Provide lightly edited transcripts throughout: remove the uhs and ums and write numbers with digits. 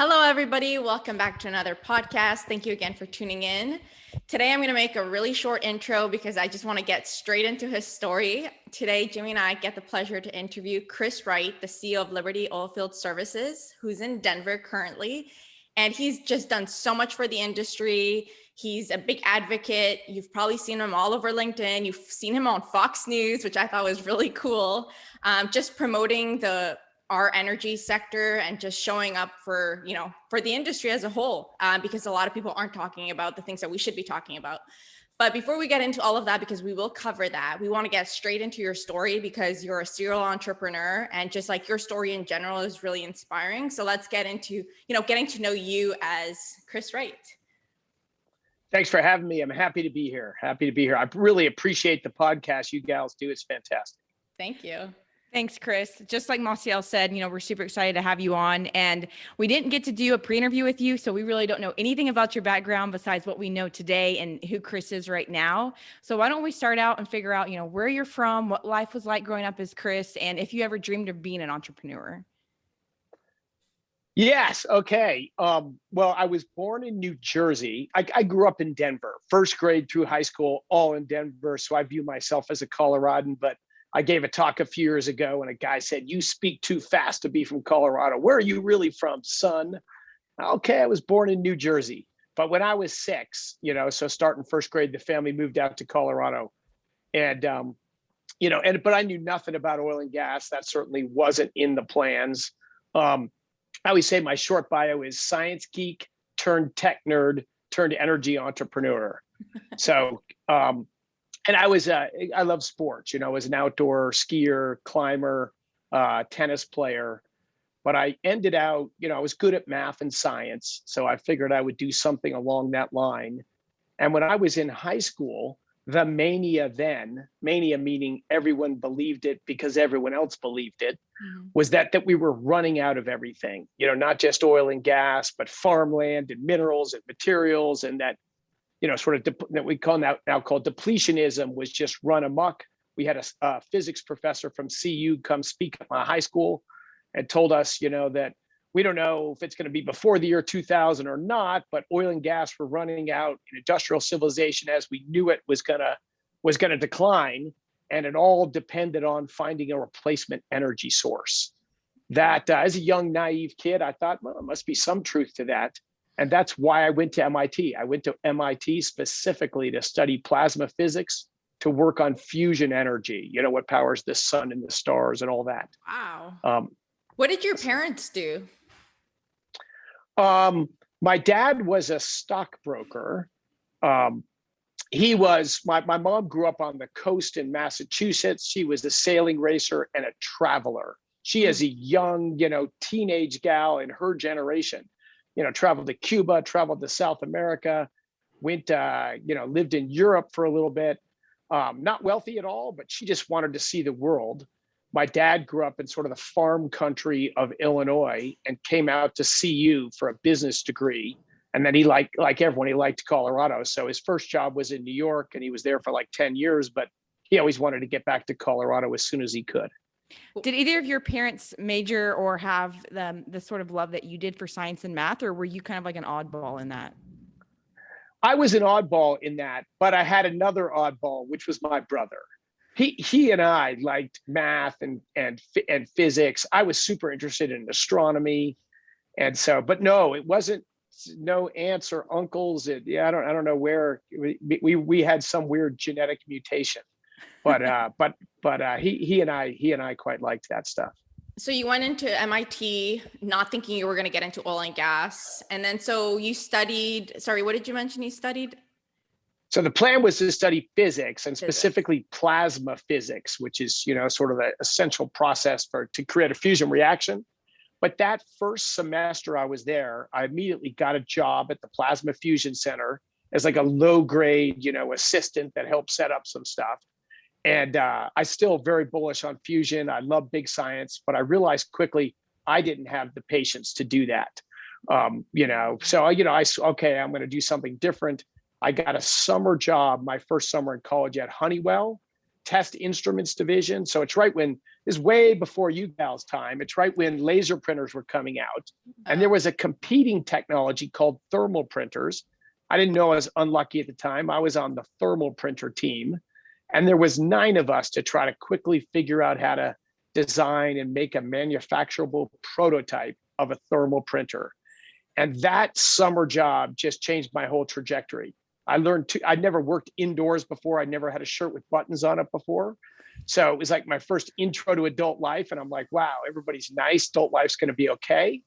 Hello, everybody. Welcome back to another podcast. Thank you again for tuning in. Today, I'm going to make a really short intro because I just want to get straight into his story. Today, Jimmy and I get the pleasure to interview Chris Wright, the CEO of Liberty Oilfield Services, who's in Denver currently. And he's just done so much for the industry. He's a big advocate. You've probably seen him all over LinkedIn. You've seen him on Fox News, which I thought was really cool. Just promoting our energy sector and just showing up for the industry as a whole, because a lot of people aren't talking about the things that we should be talking about. But before we get into all of that, because we will cover that, we want to get straight into your story because you're a serial entrepreneur and just like your story in general is really inspiring. So let's get into, getting to know you as Chris Wright. Thanks for having me. I'm happy to be here. I really appreciate the podcast you gals do. It's fantastic. Thank you. Thanks, Chris. Just like Massiel said, we're super excited to have you on, and we didn't get to do a pre-interview with you, so we really don't know anything about your background besides what we know today and who Chris is right now. So why don't we start out and figure out, where you're from, what life was like growing up as Chris, and if you ever dreamed of being an entrepreneur. Yes. Okay. Well, I was born in New Jersey. I grew up in Denver, first grade through high school, all in Denver. So I view myself as a Coloradan, but I gave a talk a few years ago and a guy said, "You speak too fast to be from Colorado. Where are you really from, son?" Okay, I was born in New Jersey. But when I was 6, so starting first grade, the family moved out to Colorado. And, but I knew nothing about oil and gas. That certainly wasn't in the plans. I always say my short bio is science geek turned tech nerd turned energy entrepreneur. So, and I love sports, I was an outdoor skier, climber, tennis player, but I ended out, I was good at math and science. So I figured I would do something along that line. And when I was in high school, the mania meaning everyone believed it because everyone else believed it, was that we were running out of everything, not just oil and gas, but farmland and minerals and materials, and that that we call now called depletionism was just run amok. We had a physics professor from CU come speak at my high school and told us, that we don't know if it's going to be before the year 2000 or not, but oil and gas were running out, and industrial civilization as we knew it was gonna decline, and it all depended on finding a replacement energy source. That as a young naive kid, I thought, well, there must be some truth to that. And that's why I went to MIT. I went to MIT specifically to study plasma physics, to work on fusion energy, what powers the sun and the stars and all that. Wow. What did your parents do? My dad was a stockbroker. He was, my mom grew up on the coast in Massachusetts. She was a sailing racer and a traveler. She is a young, teenage gal in her generation. Traveled to Cuba, traveled to South America, went, lived in Europe for a little bit. Not wealthy at all, but she just wanted to see the world. My dad grew up in sort of the farm country of Illinois and came out to CU for a business degree. And then he like everyone, he liked Colorado. So his first job was in New York and he was there for like 10 years, but he always wanted to get back to Colorado as soon as he could. Did either of your parents major or have the sort of love that you did for science and math, or were you kind of like an oddball in that? I was an oddball in that, but I had another oddball, which was my brother. He and I liked math and physics. I was super interested in astronomy, and so, but no, it wasn't. No aunts or uncles. I don't know where we had some weird genetic mutation. But he and I quite liked that stuff. So you went into MIT not thinking you were going to get into oil and gas. And then so you studied, sorry, what did you mention you studied? So the plan was to study physics and specifically plasma physics, which is, sort of the essential process to create a fusion reaction. But that first semester I was there, I immediately got a job at the Plasma Fusion Center as like a low grade, assistant that helped set up some stuff. And I still very bullish on fusion. I love big science, but I realized quickly I didn't have the patience to do that. So I'm going to do something different. I got a summer job, my first summer in college at Honeywell, Test Instruments Division. So it's right when is way before you gals' time. It's right when laser printers were coming out. And there was a competing technology called thermal printers. I didn't know I was unlucky at the time. I was on the thermal printer team. And there was 9 of us to try to quickly figure out how to design and make a manufacturable prototype of a thermal printer. And that summer job just changed my whole trajectory. I'd never worked indoors before. I'd never had a shirt with buttons on it before. So it was like my first intro to adult life. And I'm like, wow, everybody's nice. Adult life's going to be okay.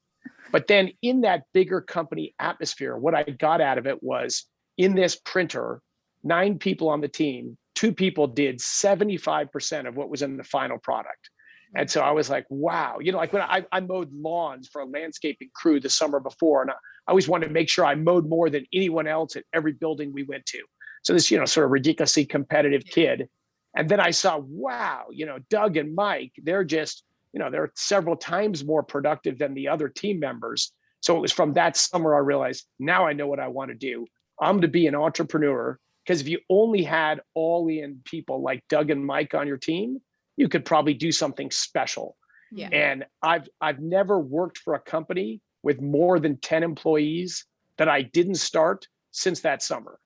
But then in that bigger company atmosphere, what I got out of it was, in this printer, 9 people on the team, 2 people did 75% of what was in the final product. And so I was like, wow, like when I mowed lawns for a landscaping crew the summer before, and I always wanted to make sure I mowed more than anyone else at every building we went to. So this, sort of ridiculously competitive kid. And then I saw, wow, Doug and Mike, they're just, they're several times more productive than the other team members. So it was from that summer I realized, now I know what I want to do. I'm to be an entrepreneur, because if you only had all in people like Doug and Mike on your team, you could probably do something special. Yeah. And I've never worked for a company with more than 10 employees that I didn't start since that summer.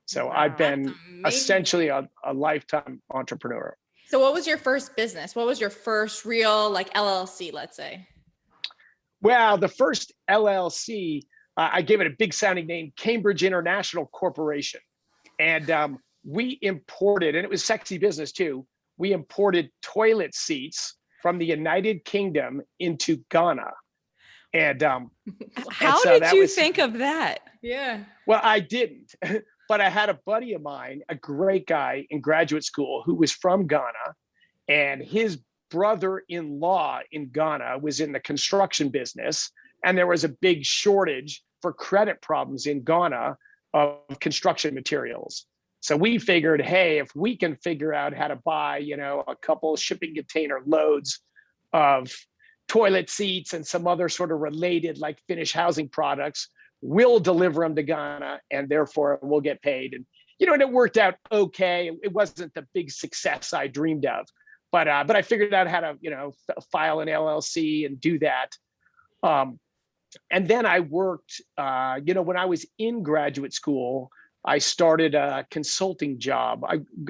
So Wow, I've been that's amazing. essentially a lifetime entrepreneur. So what was your first business? What was your first real LLC, let's say? Well, the first LLC, I gave it a big sounding name, Cambridge International Corporation. And we imported, and it was sexy business too, we imported toilet seats from the United Kingdom into Ghana. And how did you think of that? Yeah. Well, I didn't, but I had a buddy of mine, a great guy in graduate school, who was from Ghana, and his brother-in-law in Ghana was in the construction business. And there was a big shortage for credit problems in Ghana of construction materials. So we figured, hey, if we can figure out how to buy, a couple shipping container loads of toilet seats and some other sort of related like finished housing products, we'll deliver them to Ghana, and therefore we'll get paid. And, and it worked out okay. It wasn't the big success I dreamed of, but I figured out how to, file an LLC and do that. And then I worked, when I was in graduate school, I started a consulting job.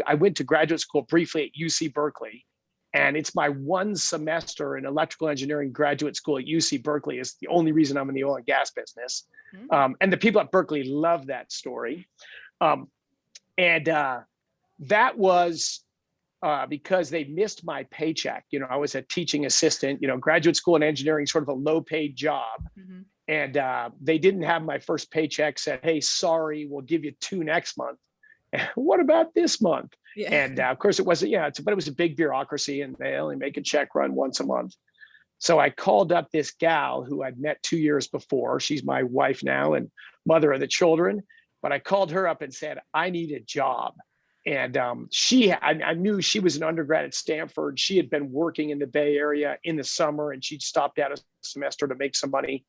I went to graduate school briefly at UC Berkeley, and it's my 1 semester in electrical engineering graduate school at UC Berkeley is the only reason I'm in the oil and gas business. And the people at Berkeley love that story. That was because they missed my paycheck. I was a teaching assistant, graduate school in engineering, sort of a low paid job. Mm-hmm. And they didn't have my first paycheck, said, hey, sorry, we'll give you 2 next month. What about this month? Yeah. And of course it wasn't, but it was a big bureaucracy, and they only make a check run once a month. So I called up this gal who I'd met 2 years before. She's my wife now and mother of the children. But I called her up and said, I need a job. And I knew she was an undergrad at Stanford. She had been working in the Bay Area in the summer, and she'd stopped out a semester to make some money.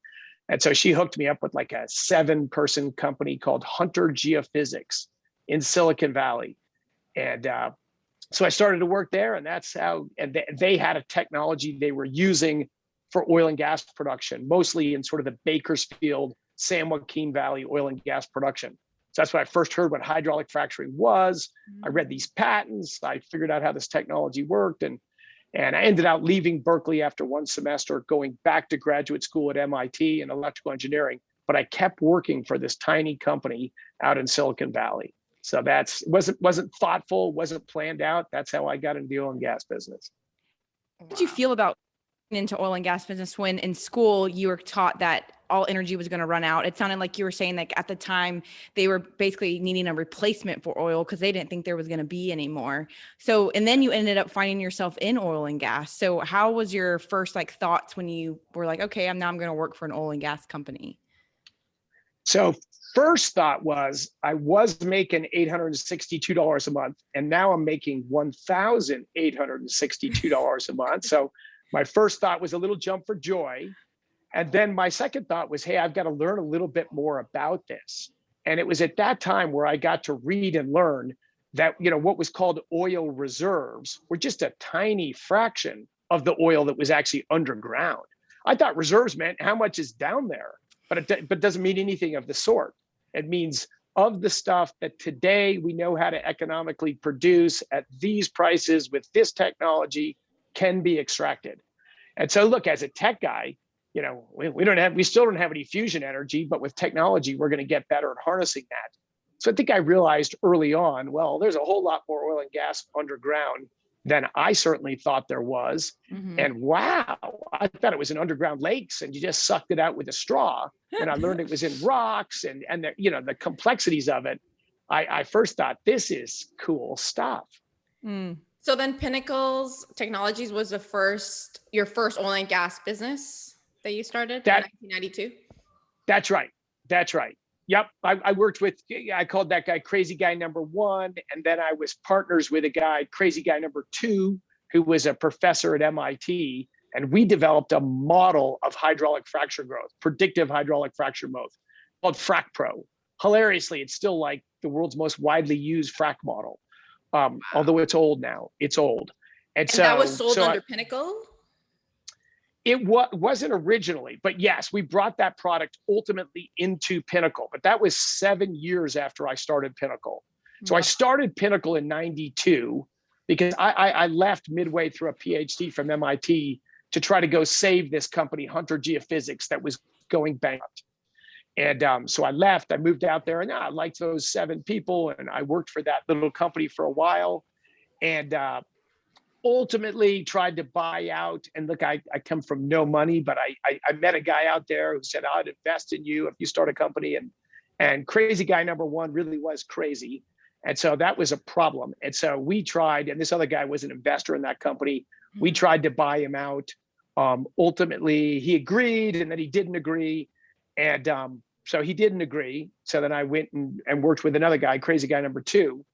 And so she hooked me up with like a 7-person company called Hunter Geophysics in Silicon Valley. And so I started to work there, and that's how, and they had a technology they were using for oil and gas production, mostly in sort of the Bakersfield, San Joaquin Valley oil and gas production. So that's when I first heard what hydraulic fracturing was. I read these patents. I figured out how this technology worked. And I ended up leaving Berkeley after 1 semester, going back to graduate school at MIT in electrical engineering. But I kept working for this tiny company out in Silicon Valley. So wasn't thoughtful, wasn't planned out. That's how I got into the oil and gas business. How did you feel about into oil and gas business when in school you were taught that all energy was going to run out? It sounded like you were saying like at the time they were basically needing a replacement for oil because they didn't think there was going to be any more. So, and then you ended up finding yourself in oil and gas. So how was your first thoughts when you were like, okay, I'm going to work for an oil and gas company? So first thought was I was making $862 a month, and now I'm making $1,862 a month. So my first thought was a little jump for joy. And then my second thought was, hey, I've got to learn a little bit more about this. And it was at that time where I got to read and learn that, what was called oil reserves were just a tiny fraction of the oil that was actually underground. I thought reserves meant how much is down there, but it doesn't mean anything of the sort. It means of the stuff that today we know how to economically produce at these prices with this technology can be extracted. And so look, as a tech guy, we still don't have any fusion energy, but with technology, we're going to get better at harnessing that. So I think I realized early on, well, there's a whole lot more oil and gas underground than I certainly thought there was. Mm-hmm. And wow, I thought it was in underground lakes and you just sucked it out with a straw. And I learned it was in rocks and the complexities of it. I first thought, this is cool stuff. Mm. So then Pinnacle's Technologies was your first oil and gas business that you started in 1992? That's right. That's right. Yep. I worked with, I called that guy crazy guy number one. And then I was partners with a guy, crazy guy number two, who was a professor at MIT. And we developed a model of hydraulic fracture growth, predictive hydraulic fracture growth, called FracPro. Hilariously, it's still like the world's most widely used frac model. Although it's old now, it's old. And so that was sold under Pinnacle? It wasn't originally, but yes, we brought that product ultimately into Pinnacle, but that was 7 years after I started Pinnacle. So I started Pinnacle in 92 because I left midway through a PhD from MIT to try to go save this company, Hunter Geophysics, that was going bankrupt. And so I left, I moved out there and I liked those 7 people and I worked for that little company for a while. And ultimately tried to buy out. And look, I come from no money, but I met a guy out there who said, I'd invest in you if you start a company. And crazy guy number one really was crazy. And so that was a problem. And so we tried, and this other guy was an investor in that company. We tried to buy him out. Ultimately, he agreed and then he didn't agree. And so he didn't agree. So then I went and worked with another guy, crazy guy number two.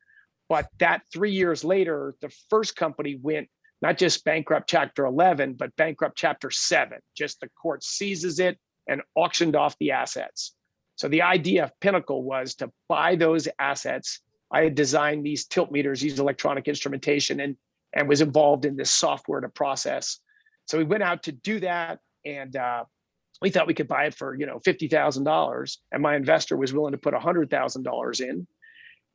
But that 3 years later, the first company went not just bankrupt Chapter 11, but bankrupt Chapter 7. Just the court seizes it and auctioned off the assets. So the idea of Pinnacle was to buy those assets. I had designed these tilt meters, these electronic instrumentation, and was involved in this software to process. So we went out to do that, and we thought we could buy it for $50,000, and my investor was willing to put $100,000 in.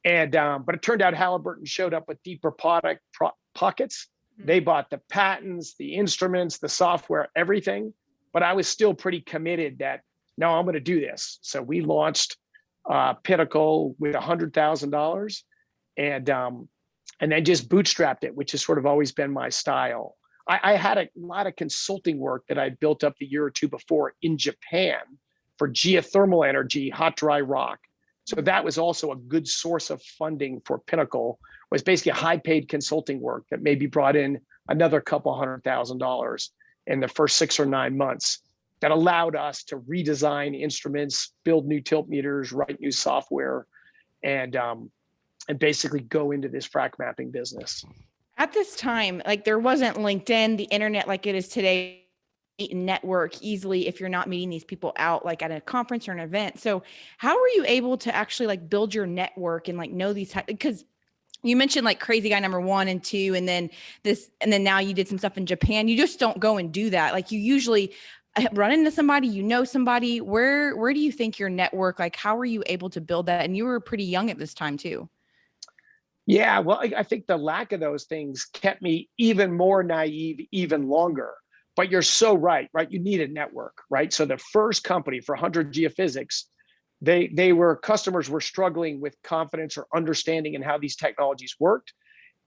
And but it turned out Halliburton showed up with deeper pockets. They bought the patents, the instruments, the software, everything. But I was still pretty committed that, no, I'm going to do this. So we launched Pinnacle with $100,000 and then just bootstrapped it, which has sort of always been my style. I had a lot of consulting work that I built up the year or two before in Japan for geothermal energy, hot, dry rock. So that was also a good source of funding for Pinnacle, was basically high paid consulting work that maybe brought in another couple $100,000 in the first 6 or 9 months that allowed us to redesign instruments, build new tilt meters, write new software, and basically go into this frac mapping business. At this time, like there wasn't LinkedIn, the internet like it is today, network easily if you're not meeting these people out like at a conference or an event. So how were you able to actually like build your network and like know these because you mentioned like crazy guy number 1 and 2 and then now you did some stuff in Japan. You just don't go and do that. Like you usually run into somebody, somebody. Where do you think your network, like how were you able to build that? And you were pretty young at this time too. Yeah, well, I think the lack of those things kept me even more naive, even longer. But you're so right? You need a network, right? So the first company for Hunter Geophysics, customers were struggling with confidence or understanding in how these technologies worked.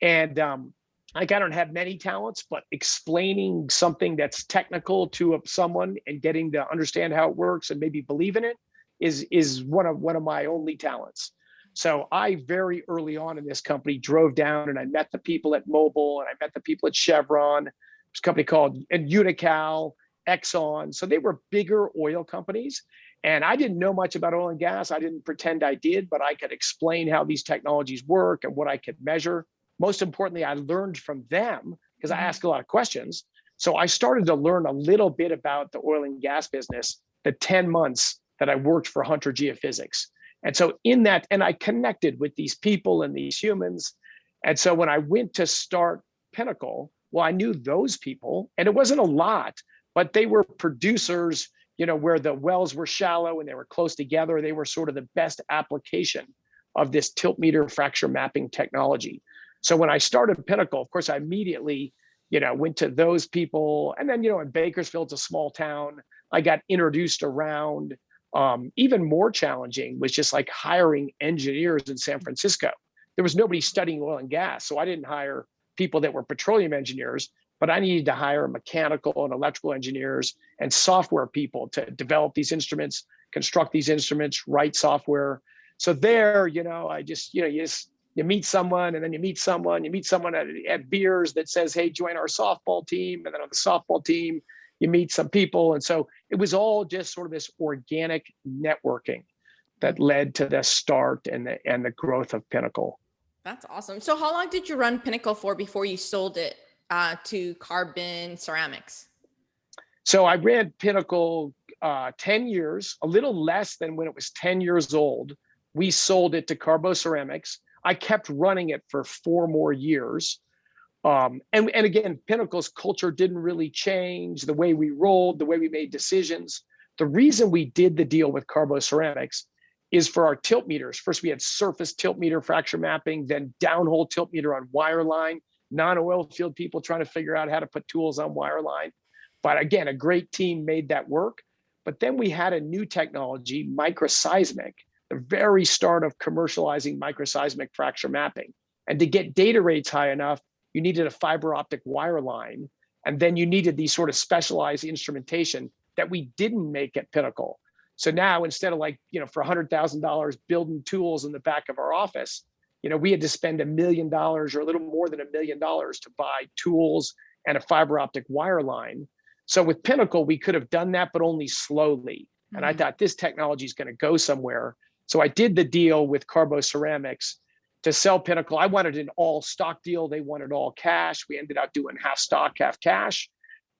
And I don't have many talents, but explaining something that's technical to someone and getting to understand how it works and maybe believe in it is one of my only talents. So I very early on in this company drove down and I met the people at Mobil and I met the people at Chevron. There's a company called Unical, Exxon. So they were bigger oil companies. And I didn't know much about oil and gas. I didn't pretend I did, but I could explain how these technologies work and what I could measure. Most importantly, I learned from them because I asked a lot of questions. So I started to learn a little bit about the oil and gas business the 10 months that I worked for Hunter Geophysics. And so in that, and I connected with these people and these humans. And so when I went to start Pinnacle, Well, I knew those people, and it wasn't a lot, but they were producers, where the wells were shallow and they were close together. They were sort of the best application of this tilt meter fracture mapping technology. So when I started Pinnacle, of course, I immediately, went to those people. And then, in Bakersfield, it's a small town, I got introduced around. Even more challenging was just like hiring engineers in San Francisco. There was nobody studying oil and gas. So I didn't hire people that were petroleum engineers, but I needed to hire mechanical and electrical engineers and software people to develop these instruments, construct these instruments, write software. So there, I just, you meet someone, and then you meet someone at beers that says, hey, join our softball team. And then on the softball team, you meet some people. And so it was all just sort of this organic networking that led to the start and the growth of Pinnacle. That's awesome. So how long did you run Pinnacle for before you sold it to Carbon Ceramics? So I ran Pinnacle 10 years, a little less than when it was 10 years old. We sold it to Carbo Ceramics. I kept running it for 4 more years. And again, Pinnacle's culture didn't really change, the way we rolled, the way we made decisions. The reason we did the deal with Carbo Ceramics is for our tilt meters. First, we had surface tilt meter fracture mapping, then downhole tilt meter on wireline, non-oil field people trying to figure out how to put tools on wireline. But again, a great team made that work. But then we had a new technology, microseismic, the very start of commercializing microseismic fracture mapping. And to get data rates high enough, you needed a fiber optic wire line. And then you needed these sort of specialized instrumentation that we didn't make at Pinnacle. So now instead of for $100,000 building tools in the back of our office, we had to spend $1 million or a little more than $1 million to buy tools and a fiber optic wire line. So with Pinnacle, we could have done that, but only slowly. And I thought this technology is going to go somewhere. So I did the deal with Carbo Ceramics to sell Pinnacle. I wanted an all stock deal. They wanted all cash. We ended up doing half stock, half cash.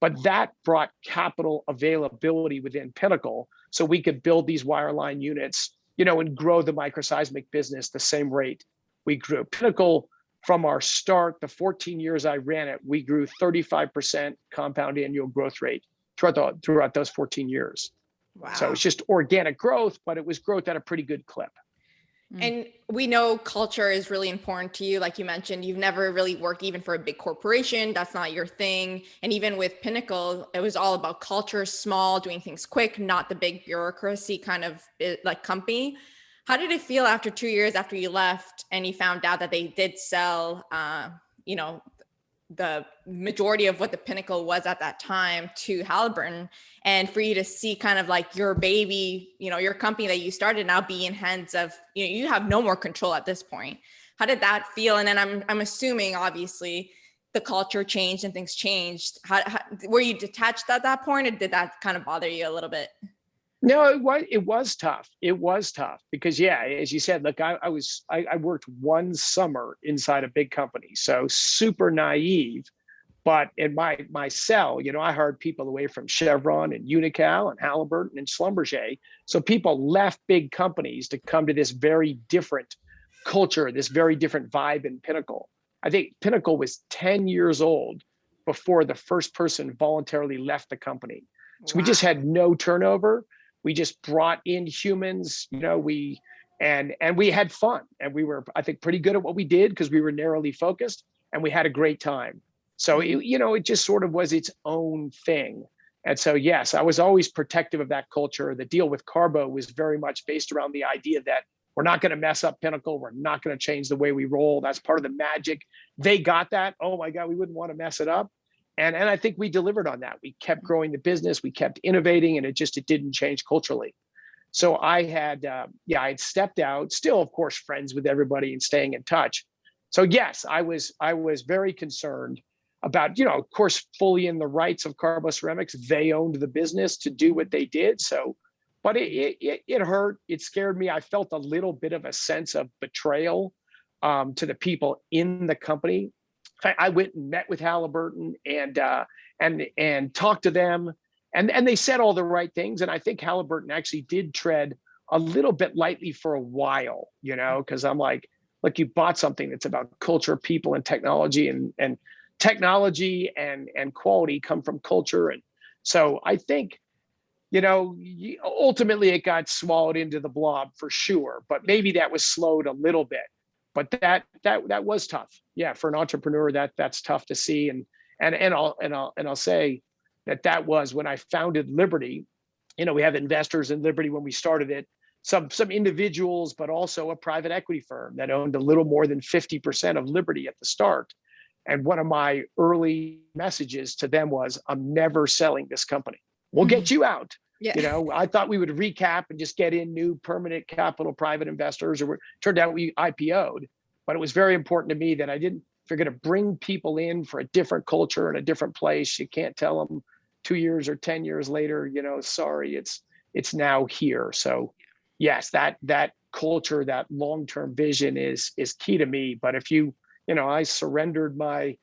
But that brought capital availability within Pinnacle so we could build these wireline units, and grow the microseismic business the same rate we grew. Pinnacle, from our start, the 14 years I ran it, we grew 35% compound annual growth rate throughout those 14 years. Wow. So it's just organic growth, but it was growth at a pretty good clip. And we know culture is really important to you. Like you mentioned, you've never really worked even for a big corporation. That's not your thing. And even with Pinnacle, it was all about culture, small, doing things quick, not the big bureaucracy kind of like company. How did it feel after 2 years after you left and you found out that they did sell, the majority of what the Pinnacle was at that time to Halliburton, and for you to see kind of like your baby, your company that you started now be in hands of, you have no more control at this point. How did that feel? And then I'm assuming obviously the culture changed and things changed. How were you detached at that point, or did that kind of bother you a little bit? No, it was tough. It was tough because, yeah, as you said, look, I worked 1 summer inside a big company, so super naive. But in my cell, I hired people away from Chevron and Unocal and Halliburton and Schlumberger. So people left big companies to come to this very different culture, this very different vibe in Pinnacle. I think Pinnacle was 10 years old before the first person voluntarily left the company. So we just had no turnover. We just brought in humans, we had fun, and we were, I think, pretty good at what we did because we were narrowly focused, and we had a great time. So, it just sort of was its own thing. And so, yes, I was always protective of that culture. The deal with Carbo was very much based around the idea that we're not going to mess up Pinnacle. We're not going to change the way we roll. That's part of the magic. They got that. Oh my God, we wouldn't want to mess it up. And I think we delivered on that. We kept growing the business, we kept innovating, and it didn't change culturally. So I had stepped out, still, of course, friends with everybody and staying in touch. So yes, I was very concerned about, of course, fully in the rights of Carbo Ceramics. They owned the business to do what they did. So, but it hurt. It scared me. I felt a little bit of a sense of betrayal to the people in the company. I went and met with Halliburton and talked to them, and they said all the right things. And I think Halliburton actually did tread a little bit lightly for a while, because I'm like, look, you bought something that's about culture, people, and technology, and technology and quality come from culture. And so I think, ultimately it got swallowed into the blob for sure, but maybe that was slowed a little bit. But that was tough. Yeah, for an entrepreneur, that's tough to see. And I'll say that was when I founded Liberty. We have investors in Liberty when we started it, some individuals, but also a private equity firm that owned a little more than 50% of Liberty at the start. And one of my early messages to them was, I'm never selling this company. We'll get you out. Yeah. I thought we would recap and just get in new permanent capital private investors, or turned out we IPO'd. But it was very important to me that if you're going to bring people in for a different culture and a different place, you can't tell them 2 years or 10 years later, sorry, it's now here. So yes, that culture, that long-term vision is key to me. But if I surrendered my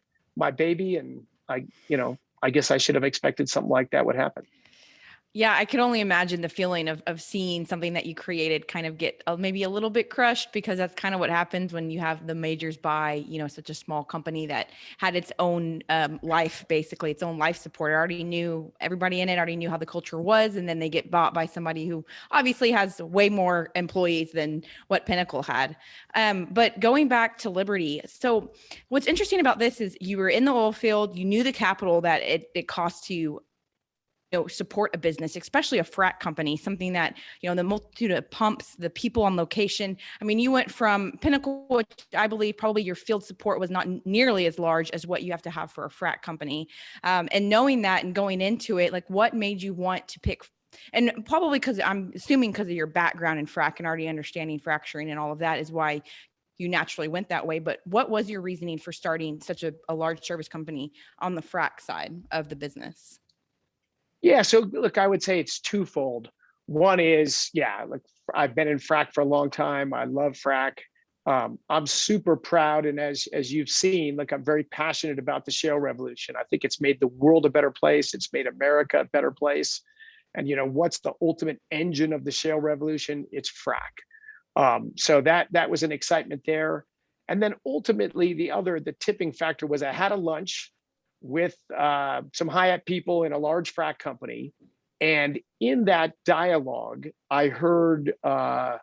baby, and I guess I should have expected something like that would happen. Yeah, I could only imagine the feeling of seeing something that you created kind of get maybe a little bit crushed, because that's kind of what happens when you have the majors buy, such a small company that had its own life, basically its own life support. Already knew everybody in it, already knew how the culture was, and then they get bought by somebody who obviously has way more employees than what Pinnacle had. But going back to Liberty, so what's interesting about this is you were in the oil field, you knew the capital that it cost to support a business, especially a frac company, something that, the multitude of pumps, the people on location. I mean, you went from Pinnacle, which I believe probably your field support was not nearly as large as what you have to have for a frac company. And knowing that and going into it, like what made you want to pick, and probably because I'm assuming because of your background in frac and already understanding fracturing and all of that is why you naturally went that way. But what was your reasoning for starting such a large service company on the frac side of the business? Yeah, so look, I would say it's twofold. One is, I've been in frac for a long time. I love frac. I'm super proud, and as you've seen, I'm very passionate about the shale revolution. I think it's made the world a better place. It's made America a better place. And what's the ultimate engine of the shale revolution? It's frac. So that was an excitement there. And then ultimately, the tipping factor was I had a lunch with some high-up people in a large frac company. And in that dialogue, I heard, there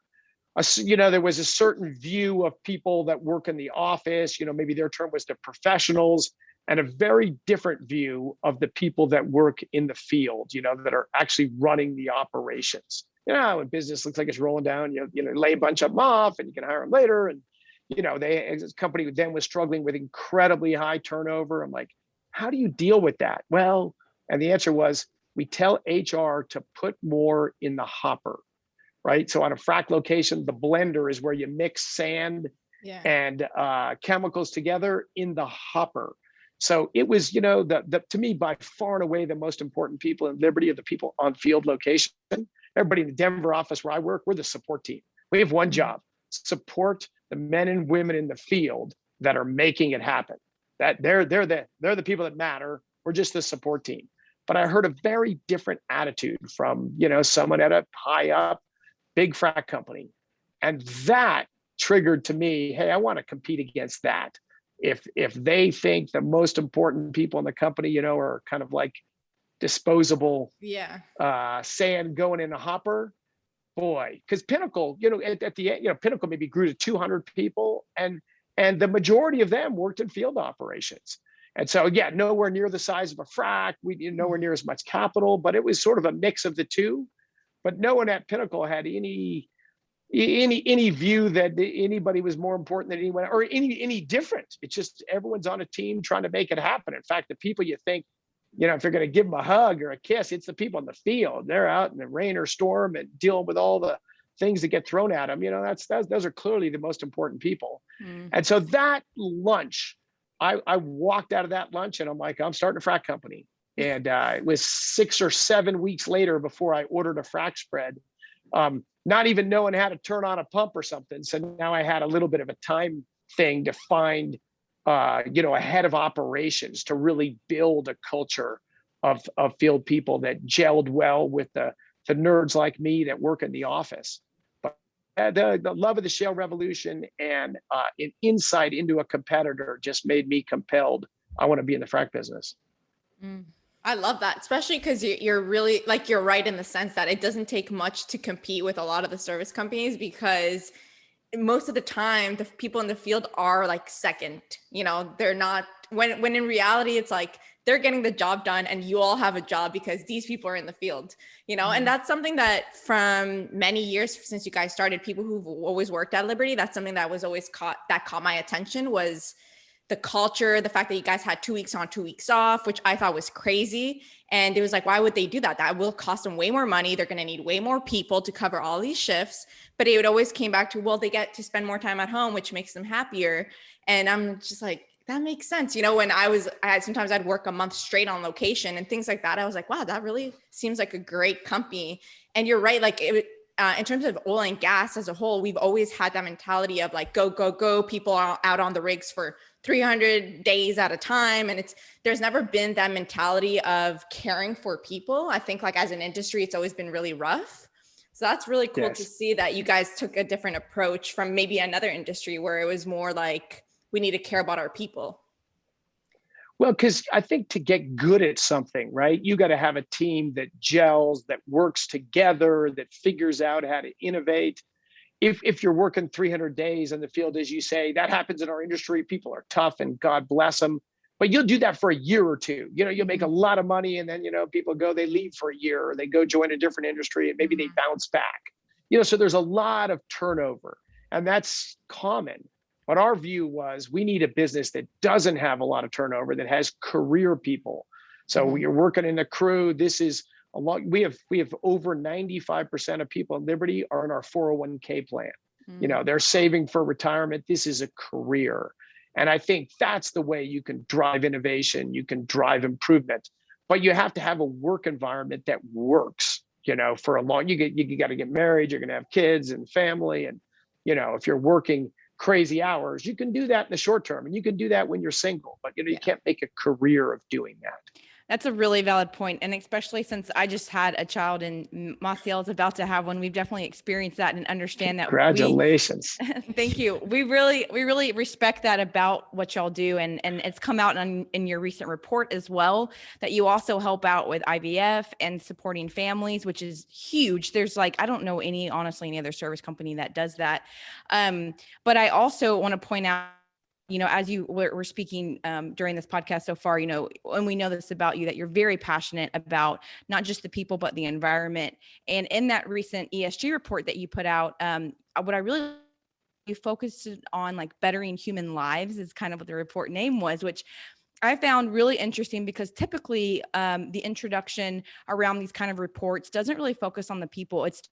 was a certain view of people that work in the office, maybe their term was the professionals, and a very different view of the people that work in the field, that are actually running the operations. When business looks like it's rolling down, you lay a bunch of them off and you can hire them later. And, this company then was struggling with incredibly high turnover. I'm like, how do you deal with that? Well, and the answer was, we tell HR to put more in the hopper, right? So on a frac location, the blender is where you mix sand and chemicals together in the hopper. So it was, to me, by far and away, the most important people in Liberty are the people on field location. Everybody in the Denver office where I work, we're the support team. We have one job: support the men and women in the field that are making it happen. That they're the people that matter. We're just the support team. But I heard a very different attitude from, someone at a high up big frac company. And that triggered to me, hey, I want to compete against that. If they think the most important people in the company, are kind of like disposable sand going in a hopper, boy, because Pinnacle, at the end, Pinnacle maybe grew to 200 people, and the majority of them worked in field operations. And so, nowhere near the size of a frac. We didn't nowhere near as much capital, but it was sort of a mix of the two. But no one at Pinnacle had any view that anybody was more important than anyone, or any different. It's just everyone's on a team trying to make it happen. In fact, the people you think, if you're going to give them a hug or a kiss, it's the people in the field. They're out in the rain or storm and dealing with all the things that get thrown at them. Those are clearly the most important people. And so that lunch, I walked out of that lunch and I'm like, I'm starting a frac company. And it was 6 or 7 weeks later before I ordered a frac spread, not even knowing how to turn on a pump or something. So now I had a little bit of a time thing to find, a head of operations to really build a culture of field people that gelled well with the nerds like me that work in the office. But the love of the shale revolution and an insight into a competitor just made me compelled I want to be in the frac business. I love that, especially because you're really like, you're right in the sense that it doesn't take much to compete with a lot of the service companies, because most of the time the people in the field are like second, they're not, when in reality it's like they're getting the job done and you all have a job because these people are in the field, and that's something that from many years since you guys started, people who've always worked at Liberty, that's something that was always caught my attention, was the culture, the fact that you guys had 2 weeks on, 2 weeks off, which I thought was crazy. And it was like, why would they do that? That will cost them way more money. They're going to need way more people to cover all these shifts. But it would always came back to, well, they get to spend more time at home, which makes them happier. And I'm just like, that makes sense. When sometimes I'd work a month straight on location and things like that. I was like, wow, that really seems like a great company. And you're right. Like in terms of oil and gas as a whole, we've always had that mentality of like, go, go, go. People are out on the rigs for 300 days at a time. And there's never been that mentality of caring for people. I think like as an industry, it's always been really rough. So that's really cool to see that you guys took a different approach from maybe another industry where it was more like, we need to care about our people. Well, because I think to get good at something, right, you got to have a team that gels, that works together, that figures out how to innovate. If you're working 300 days in the field, as you say, that happens in our industry. People are tough and God bless them. But you'll do that for a year or two. You'll make a lot of money and then, people they leave for a year or they go join a different industry and maybe they bounce back. So there's a lot of turnover and that's common. But our view was we need a business that doesn't have a lot of turnover, that has career people. So you're working in a crew. This is a lot. We have over 95% of people in Liberty are in our 401k plan. They're saving for retirement. This is a career. And I think that's the way you can drive innovation. You can drive improvement, but you have to have a work environment that works, for a long, you got to get married. You're going to have kids and family. And, if you're working crazy hours, you can do that in the short term and you can do that when you're single, but you can't make a career of doing that. That's a really valid point. And especially since I just had a child and Massiel is about to have one, we've definitely experienced that and understand that. Congratulations. Thank you. We really respect that about what y'all do. And it's come out in your recent report as well, that you also help out with IVF and supporting families, which is huge. There's I don't know any other service company that does that. But I also want to point out, as you were speaking during this podcast so far, and we know this about you, that you're very passionate about not just the people, but the environment. And in that recent ESG report that you put out, what I really, you focused on bettering human lives is kind of what the report name was, which I found really interesting because typically the introduction around these kind of reports doesn't really focus on the people. It's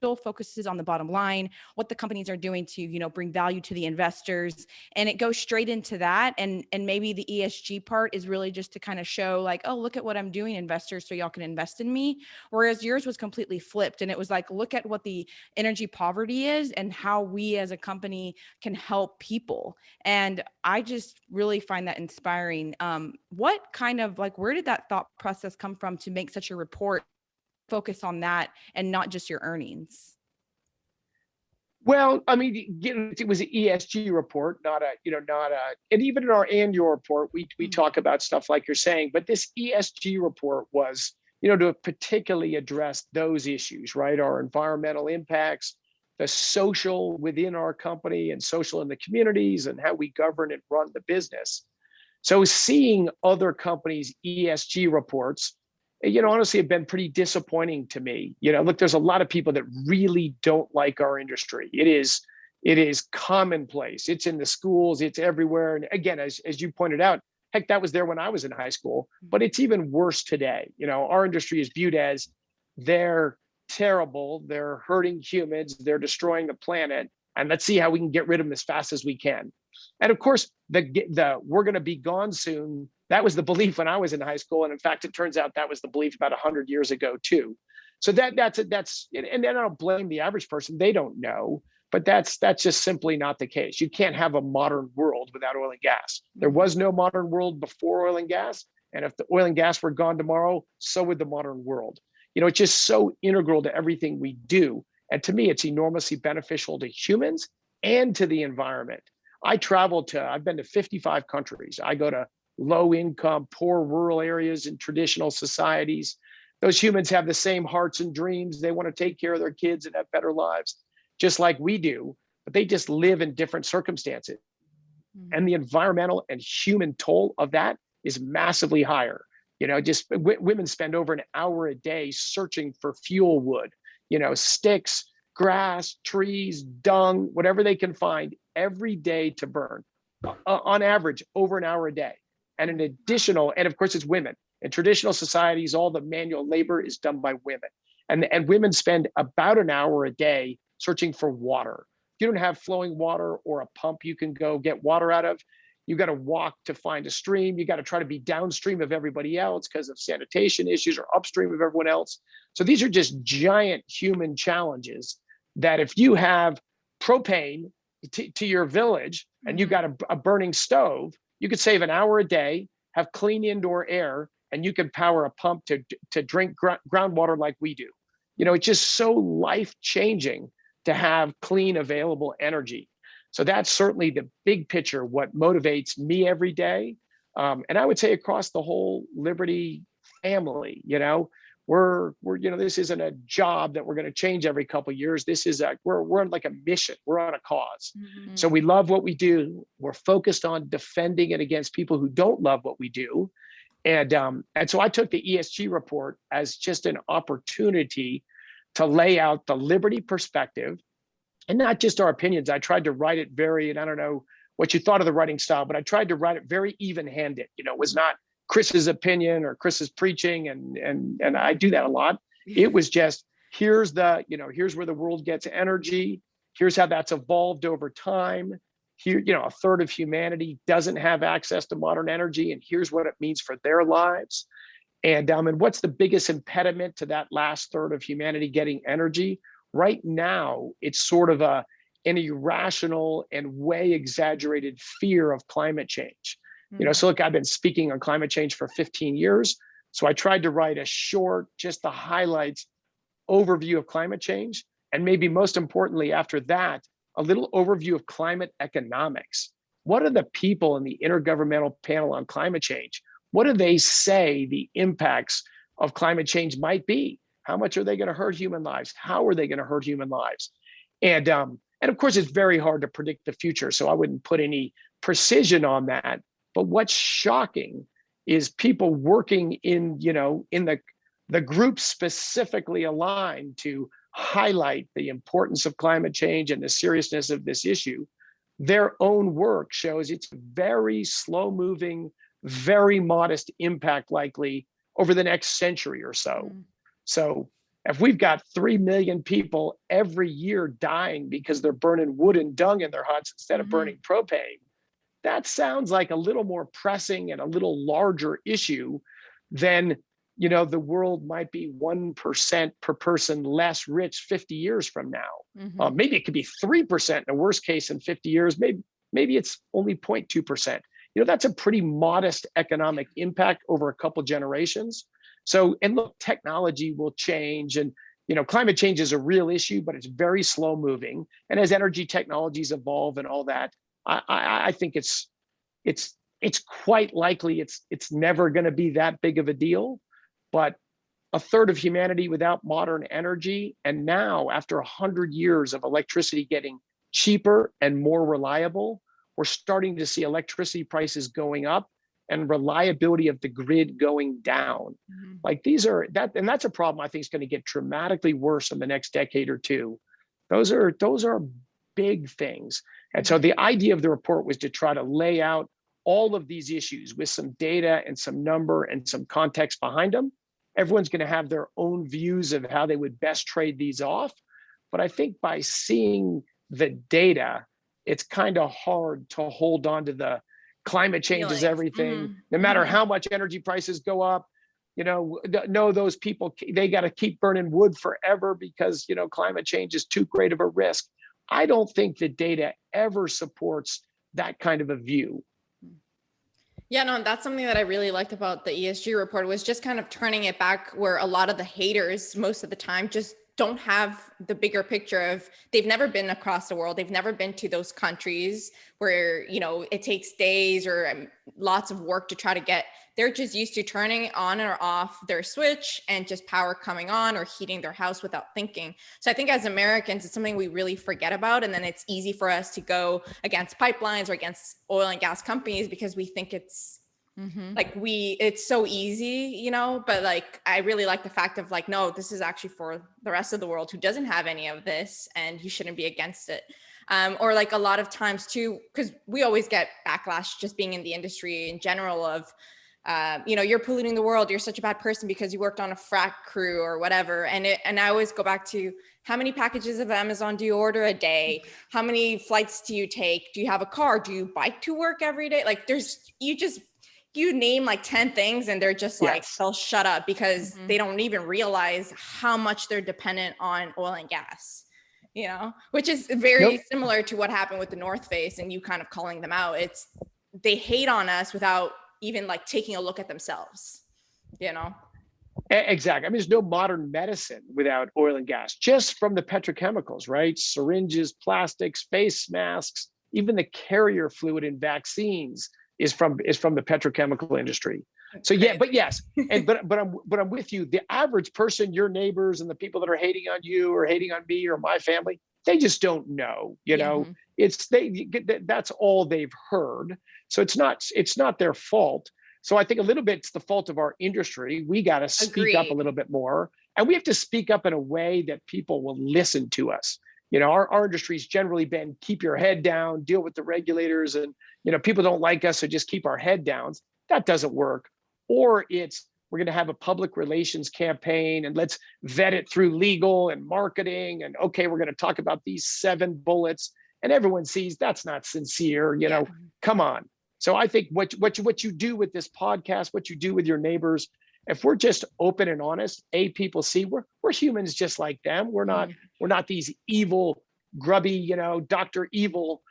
still focuses on the bottom line, what the companies are doing to, bring value to the investors. And it goes straight into that. And maybe the ESG part is really just to kind of show oh, look at what I'm doing, investors, so y'all can invest in me. Whereas yours was completely flipped. And it was look at what the energy poverty is and how we as a company can help people. And I just really find that inspiring. What kind of where did that thought process come from to make such a report focus on that and not just your earnings? Well, I mean, it was an ESG report, and even in our annual report, we talk about stuff like you're saying, but this ESG report was, to particularly address those issues, right? Our environmental impacts, the social within our company and social in the communities and how we govern and run the business. So seeing other companies' ESG reports, honestly, have been pretty disappointing to me. Look, there's a lot of people that really don't like our industry. It is commonplace. It's in the schools, it's everywhere. And again, as you pointed out, heck, that was there when I was in high school, but it's even worse today. Our industry is viewed as they're terrible, they're hurting humans, they're destroying the planet, and let's see how we can get rid of them as fast as we can. And of course, the we're going to be gone soon. That was the belief when I was in high school. And in fact, it turns out that was the belief about 100 years ago, too. So that's and then I don't blame the average person. They don't know, but that's just simply not the case. You can't have a modern world without oil and gas. There was no modern world before oil and gas. And if the oil and gas were gone tomorrow, so would the modern world. It's just so integral to everything we do. And to me, it's enormously beneficial to humans and to the environment. I've been to 55 countries. I go to low income, poor rural areas in traditional societies. Those humans have the same hearts and dreams. They want to take care of their kids and have better lives, just like we do, but they just live in different circumstances. And the environmental and human toll of that is massively higher. Just women spend over an hour a day searching for fuel wood, sticks, grass, trees, dung, whatever they can find every day to burn, on average, over an hour a day. And and of course, it's women. In traditional societies, all the manual labor is done by women. And women spend about an hour a day searching for water. If you don't have flowing water or a pump you can go get water out of, you got to walk to find a stream. You got to try to be downstream of everybody else because of sanitation issues, or upstream of everyone else. So these are just giant human challenges that if you have propane to your village and you got a burning stove, you could save an hour a day, have clean indoor air, and you can power a pump to drink groundwater like we do. It's just so life-changing to have clean, available energy. So that's certainly the big picture, what motivates me every day. And I would say across the whole Liberty family, we're this isn't a job that we're going to change every couple of years. This is we're on like a mission. We're on a cause. So we love what we do. We're focused on defending it against people who don't love what we do. And so I took the ESG report as just an opportunity to lay out the Liberty perspective, and not just our opinions. I tried to write it and I don't know what you thought of the writing style, but I tried to write it very even-handed. It was not Chris's opinion or Chris's preaching, and I do that a lot. It was just, here's where the world gets energy. Here's how that's evolved over time. Here, a third of humanity doesn't have access to modern energy, and here's what it means for their lives. And what's the biggest impediment to that last third of humanity getting energy? Right now, it's sort of an irrational and way exaggerated fear of climate change. So look, I've been speaking on climate change for 15 years. So I tried to write a short, just the highlights overview of climate change. And maybe most importantly, after that, a little overview of climate economics. What are the people in the Intergovernmental Panel on Climate Change? What do they say the impacts of climate change might be? How much are they going to hurt human lives? How are they going to hurt human lives? And of course, it's very hard to predict the future, so I wouldn't put any precision on that. But what's shocking is people working in the group specifically aligned to highlight the importance of climate change and the seriousness of this issue. Their own work shows it's very slow moving, very modest impact likely over the next century or so. So if we've got 3 million people every year dying because they're burning wood and dung in their huts instead of burning propane, that sounds like a little more pressing and a little larger issue than, the world might be 1% per person less rich 50 years from now. Maybe it could be 3% in a worst case in 50 years. Maybe it's only 0.2%. That's a pretty modest economic impact over a couple generations. So, and look, technology will change, and climate change is a real issue, but it's very slow moving. And as energy technologies evolve and all that, I think it's quite likely it's never going to be that big of a deal. But a third of humanity without modern energy, and now after 100 years of electricity getting cheaper and more reliable, we're starting to see electricity prices going up and reliability of the grid going down. Like and that's a problem I think is going to get dramatically worse in the next decade or two. Those are big things. And so the idea of the report was to try to lay out all of these issues with some data and some number and some context behind them. Everyone's going to have their own views of how they would best trade these off. But I think by seeing the data, it's kind of hard to hold on to the climate change is everything. No matter how much energy prices go up, no, those people, they got to keep burning wood forever because, climate change is too great of a risk. I don't think the data ever supports that kind of a view. Yeah, no, that's something that I really liked about the ESG report, was just kind of turning it back where a lot of the haters most of the time just don't have the bigger picture of, they've never been across the world. They've never been to those countries where, it takes days or lots of work to try to get. They're just used to turning on or off their switch and just power coming on or heating their house without thinking. So I think as Americans, it's something we really forget about. And then it's easy for us to go against pipelines or against oil and gas companies because we think it's it's so easy, but like, I really like the fact of like, no, this is actually for the rest of the world who doesn't have any of this, and you shouldn't be against it. Or like a lot of times too, because we always get backlash just being in the industry in general of, you're polluting the world. You're such a bad person because you worked on a frac crew or whatever. And I always go back to, how many packages of Amazon do you order a day? How many flights do you take? Do you have a car? Do you bike to work every day? Like you name like 10 things and they're just like, they'll shut up because they don't even realize how much they're dependent on oil and gas, which is very similar to what happened with the North Face and you kind of calling them out. They hate on us without even like taking a look at themselves, Exactly. I mean, there's no modern medicine without oil and gas, just from the petrochemicals, right? Syringes, plastics, face masks, even the carrier fluid in vaccines is from the petrochemical industry. So yeah, but yes, but I'm with you. The average person, your neighbors and the people that are hating on you or hating on me or my family, they just don't know. That's all they've heard. So it's not their fault. So I think a little bit it's the fault of our industry. We got to speak up a little bit more, and we have to speak up in a way that people will listen to us. Our industry's generally been keep your head down, deal with the regulators, and people don't like us, so just keep our head down. That doesn't work. Or we're going to have a public relations campaign and let's vet it through legal and marketing. And okay, we're going to talk about these 7 bullets, and everyone sees that's not sincere. Come on. So I think what you do with this podcast, what you do with your neighbors, if we're just open and honest, people see we're humans just like them. We're not these evil, grubby, Dr. Evil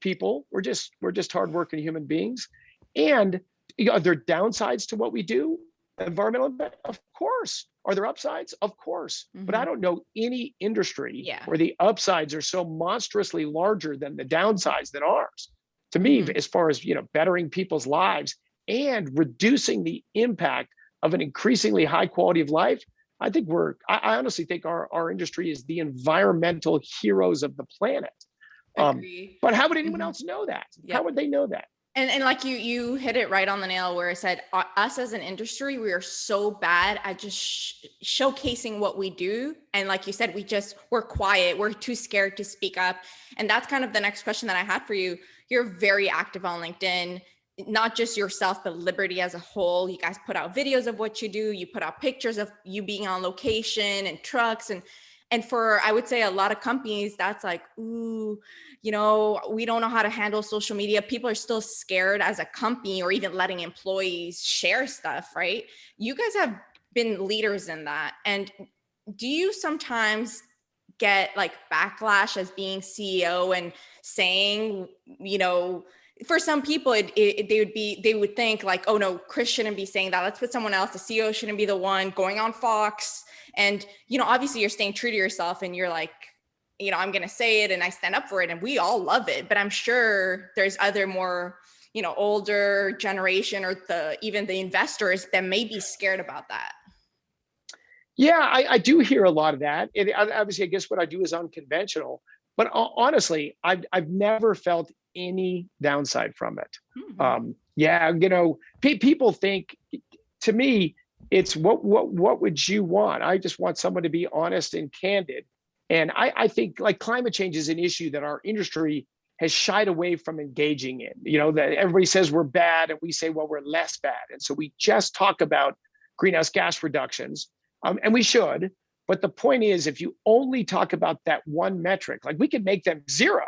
people. We're just hardworking human beings. And are there downsides to what we do? Environmental, of course. Are there upsides? Of course. But I don't know any industry where the upsides are so monstrously larger than the downsides than ours. To me, as far as bettering people's lives and reducing the impact of an increasingly high quality of life, I think I honestly think our industry is the environmental heroes of the planet. But how would anyone else know that? How would they know that? And like you hit it right on the nail where it said, us as an industry, we are so bad at just showcasing what we do. And like you said, we're quiet. We're too scared to speak up. And that's kind of the next question that I had for you. You're very active on LinkedIn, not just yourself, but Liberty as a whole. You guys put out videos of what you do. You put out pictures of you being on location and trucks. And for, I would say, a lot of companies, that's like, ooh, we don't know how to handle social media. People are still scared as a company or even letting employees share stuff, right? You guys have been leaders in that. And do you sometimes get like backlash as being CEO and saying, for some people, they would think like, oh no, Chris shouldn't be saying that. Let's put someone else. The CEO shouldn't be the one going on Fox. And, obviously you're staying true to yourself and you're like, I'm going to say it and I stand up for it and we all love it. But I'm sure there's other more, older generation or even the investors that may be scared about that. Yeah, I do hear a lot of that. And obviously, I guess what I do is unconventional. But honestly, I've never felt any downside from it. People think, to me, it's what would you want? I just want someone to be honest and candid. And I think like climate change is an issue that our industry has shied away from engaging in. That everybody says we're bad and we say, well, we're less bad. And so we just talk about greenhouse gas reductions, and we should. But the point is, if you only talk about that one metric, like we could make them 0,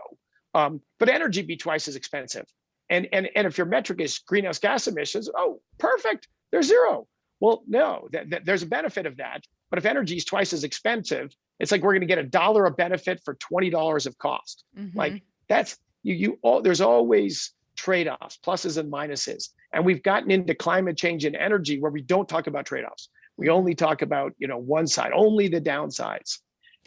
but energy be twice as expensive. And if your metric is greenhouse gas emissions, oh, perfect, they're 0. Well, no, there's a benefit of that. But if energy is twice as expensive, it's like we're going to get $1 of benefit for $20 of cost. Like that's there's always trade-offs, pluses and minuses. And we've gotten into climate change and energy where we don't talk about trade-offs. We only talk about, one side, only the downsides.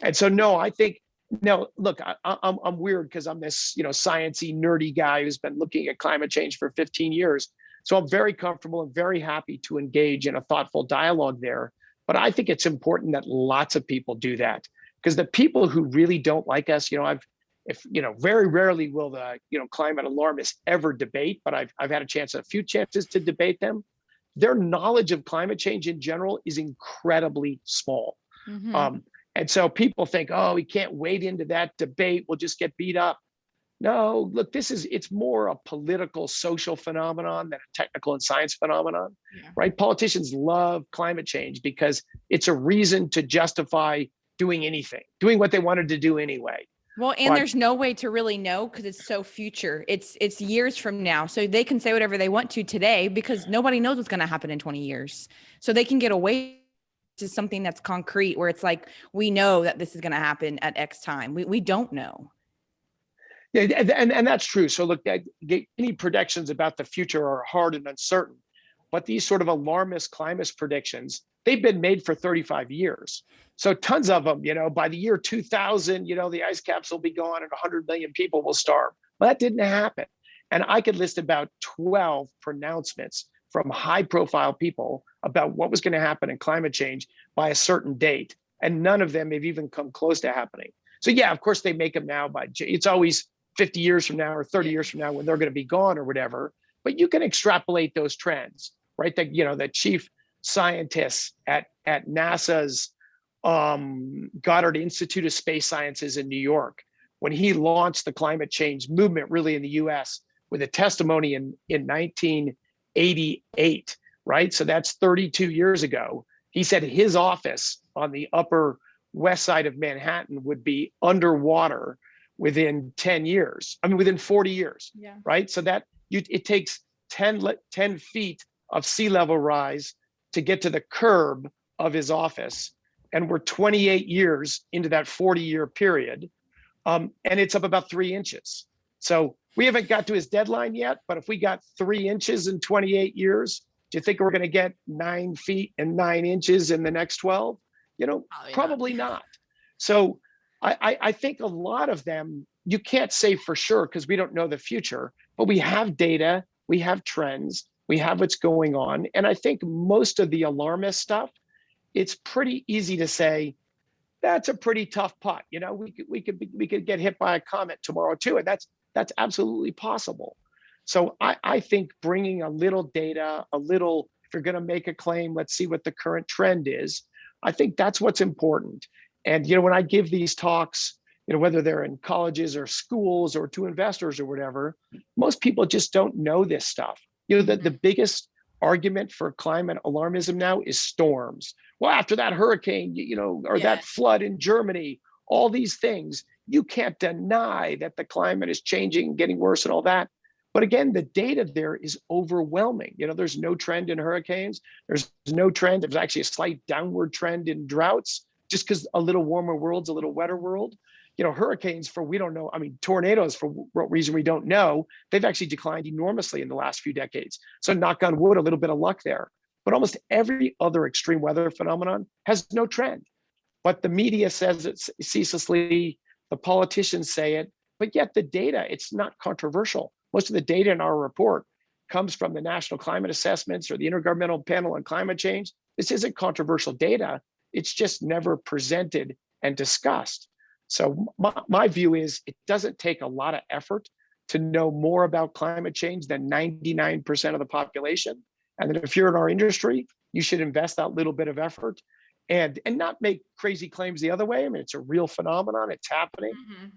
And so, no, I think, no, look, I'm weird because I'm this, sciencey, nerdy guy who's been looking at climate change for 15 years. So I'm very comfortable and very happy to engage in a thoughtful dialogue there. But I think it's important that lots of people do that, because the people who really don't like us, very rarely will the, climate alarmists ever debate, but I've had a few chances to debate them. Their knowledge of climate change in general is incredibly small. Mm-hmm. And so people think, oh, we can't wade into that debate, we'll just get beat up. No, look, it's more a political, social phenomenon than a technical and science phenomenon, right? Politicians love climate change because it's a reason to justify doing anything, doing what they wanted to do anyway. Well, and there's no way to really know because it's so future. It's years from now. So they can say whatever they want to today because nobody knows what's going to happen in 20 years. So they can get away to something that's concrete where it's like, we know that this is going to happen at X time. We don't know. Yeah, and that's true. So look, any predictions about the future are hard and uncertain, but these sort of alarmist climate predictions, they've been made for 35 years. So tons of them, by the year 2000, the ice caps will be gone and 100 million people will starve. Well, that didn't happen. And I could list about 12 pronouncements from high profile people about what was going to happen in climate change by a certain date. And none of them have even come close to happening. So yeah, of course they make them now it's always 50 years from now or 30 years from now when they're going to be gone or whatever, but you can extrapolate those trends, right? That, the chief scientists at NASA's Goddard Institute of Space Sciences in New York, when he launched the climate change movement really in the US with a testimony in 1988, right? So that's 32 years ago. He said his office on the Upper West Side of Manhattan would be underwater within 10 years. I mean, within 40 years, right? So that it takes 10 feet of sea level rise to get to the curb of his office. And we're 28 years into that 40-year period. And it's up about 3 inches. So we haven't got to his deadline yet, but if we got 3 inches in 28 years, do you think we're going to get 9 feet and 9 inches in the next 12? Probably not. So I think a lot of them, you can't say for sure because we don't know the future, but we have data, we have trends, we have what's going on. And I think most of the alarmist stuff, it's pretty easy to say, that's a pretty tough putt. We could get hit by a comet tomorrow too. And that's absolutely possible. So I think bringing a little data, if you're going to make a claim, let's see what the current trend is. I think that's what's important. And, when I give these talks, whether they're in colleges or schools or to investors or whatever, most people just don't know this stuff. The biggest argument for climate alarmism now is storms. Well, after that hurricane, that flood in Germany, all these things, you can't deny that the climate is changing, getting worse and all that. But again, the data there is overwhelming. There's no trend in hurricanes. There's no trend. There's actually a slight downward trend in droughts, just because a little warmer world's a little wetter world. Hurricanes tornadoes for what reason we don't know, they've actually declined enormously in the last few decades. So knock on wood, a little bit of luck there. But almost every other extreme weather phenomenon has no trend. But the media says it ceaselessly, the politicians say it, but yet the data, it's not controversial. Most of the data in our report comes from the National Climate Assessments or the Intergovernmental Panel on Climate Change. This isn't controversial data. It's just never presented and discussed. So my view is it doesn't take a lot of effort to know more about climate change than 99% of the population. And that if you're in our industry, you should invest that little bit of effort and not make crazy claims the other way. I mean, it's a real phenomenon, it's happening,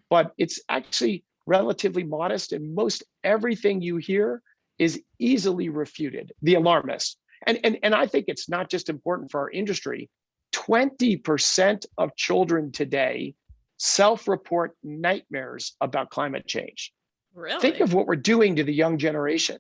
but it's actually relatively modest. And most everything you hear is easily refuted, the alarmists. And I think it's not just important for our industry. 20% of children today self-report nightmares about climate change. Really? Think of what we're doing to the young generation.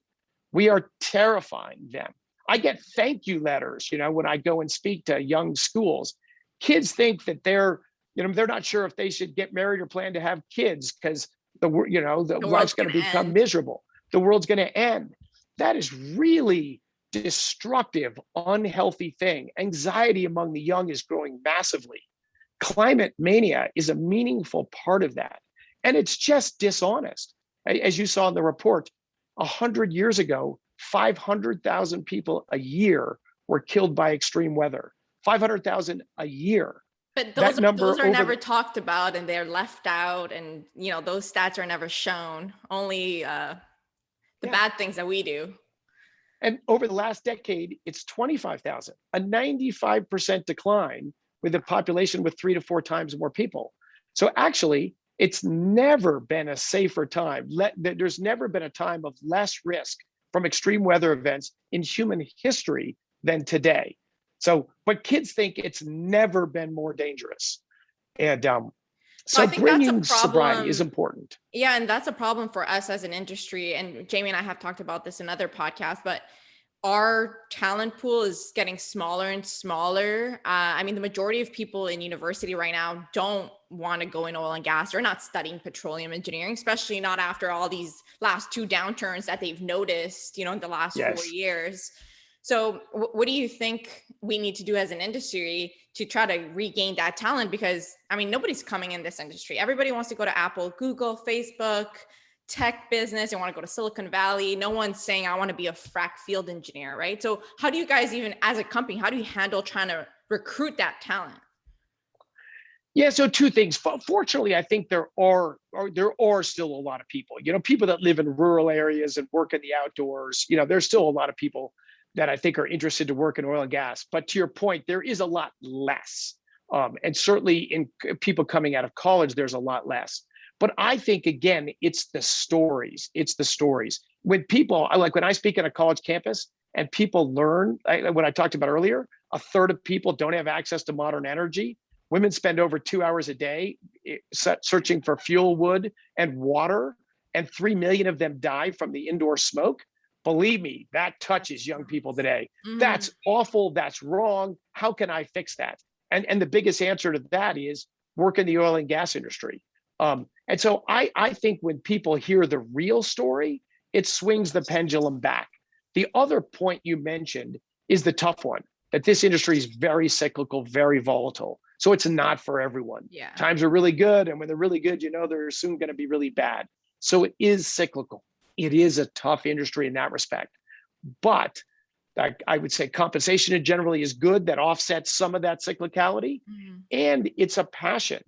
We are terrifying them. I get thank you letters, when I go and speak to young schools. Kids think that they're not sure if they should get married or plan to have kids because the life's going to become miserable. The world's going to end. That is really destructive, unhealthy thing. Anxiety among the young is growing massively. climate mania is a meaningful part of that. And it's just dishonest. As you saw in the report, 100 years ago, 500,000 people a year were killed by extreme weather. 500,000 a year. But That number those are over never talked about, and they're left out, and those stats are never shown. Only the Yeah. bad things that we do. And over the last decade, it's 25,000, a 95% decline with a population with 3 to 4 times more people. So actually, it's never been a safer time. There's never been a time of less risk from extreme weather events in human history than today. So, but kids think it's never been more dangerous. And so I think that's a bringing sobriety is problem. important. Yeah, and that's a problem for us as an industry. And Jamie and I have talked about this in other podcasts, but our talent pool is getting smaller and smaller. I mean, the majority of people in university right now don't want to go in oil and gas. They're not studying petroleum engineering, especially not after all these last 2 downturns that they've noticed, in the last 4 Yes. years. So what do you think we need to do as an industry to try to regain that talent? Because I mean, nobody's coming in this industry. Everybody wants to go to Apple, Google, Facebook, tech business. They want to go to Silicon Valley. No one's saying, I want to be a frac field engineer, right? So how do you guys, even as a company, how do you handle trying to recruit that talent? Yeah, so 2 things. Fortunately, I think there are still a lot of people, people that live in rural areas and work in the outdoors. There's still a lot of people that I think are interested to work in oil and gas. But to your point, there is a lot less. And certainly in people coming out of college, there's a lot less. But I think, again, it's the stories. It's the stories. When I speak at a college campus and people learn, what I talked about earlier, a third of people don't have access to modern energy. Women spend over 2 hours a day searching for fuel wood and water, and 3 million of them die from the indoor smoke. Believe me, that touches young people today. Mm-hmm. That's awful. That's wrong. How can I fix that? And the biggest answer to that is work in the oil and gas industry. And so I think when people hear the real story, it swings the pendulum back. The other point you mentioned is the tough one, that this industry is very cyclical, very volatile. So it's not for everyone. Yeah. Times are really good. And when they're really good, they're soon going to be really bad. So it is cyclical. It is a tough industry in that respect. But I would say compensation generally is good. That offsets some of that cyclicality. Mm-hmm. And it's a passion.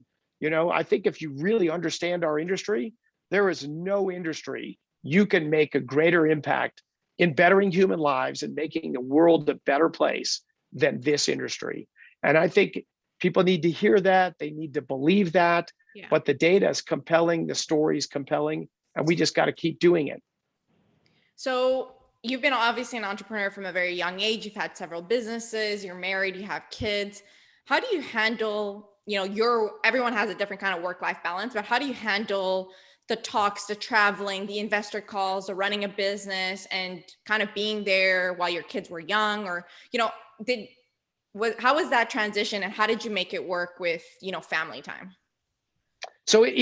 I think if you really understand our industry, there is no industry you can make a greater impact in bettering human lives and making the world a better place than this industry. And I think people need to hear that. They need to believe that. Yeah. But the data is compelling. The story is compelling. And we just got to keep doing it. So you've been obviously an entrepreneur from a very young age. You've had several businesses. You're married. You have kids. How do you handle, everyone has a different kind of work-life balance, but how do you handle the talks, the traveling, the investor calls, the running a business, and kind of being there while your kids were young? Or, how was that transition, and how did you make it work with, family time? So it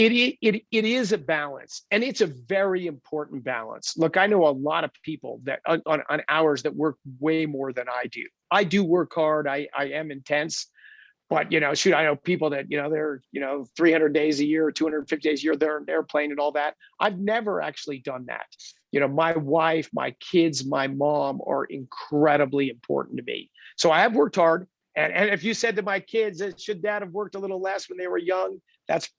is a balance, and it's a very important balance. Look, I know a lot of people that on hours that work way more than I do. I do work hard. I am intense, but I know people that they're 300 days a year, 250 days a year, they're on an airplane and all that. I've never actually done that. My wife, my kids, my mom are incredibly important to me. So I have worked hard. And if you said to my kids, should dad have worked a little less when they were young?